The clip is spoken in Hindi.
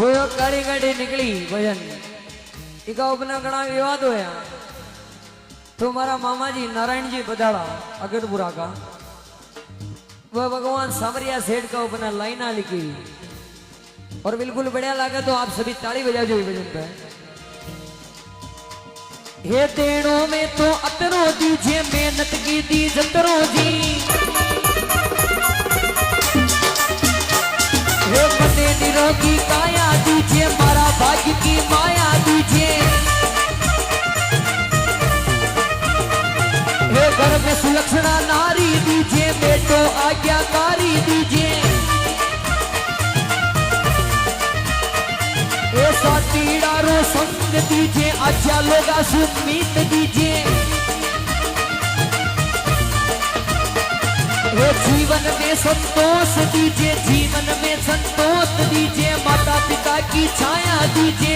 वो गाड़ी गाड़ी निकली भजन इका अपना घना विवाद होया तो हमारा मामा जी नारायण जी बदाड़ा अगरपुरा का वह भगवान सावरिया सेठ का अपना लाइना लिखी और बिल्कुल बढ़िया लगा तो आप सभी ताली बजा जो भजन पे। हे देणों में तो अतरो दीजिए मेहनत की दी जतरो जी, हे बने निरोगी काया दीजिए मारा भाग्य की माया दीजिए, हे घर में सुलक्षणा नारी दीजिए बेटो आज्ञाकारी दीजिए, ऐसा तीड़ारो संग दीजिए अच्छा लोगा सुमीत दीजिए, हे जीवन में संतोष दीजिए जीवन में संतोष दीजिए माता पिता की छाया दीजिए।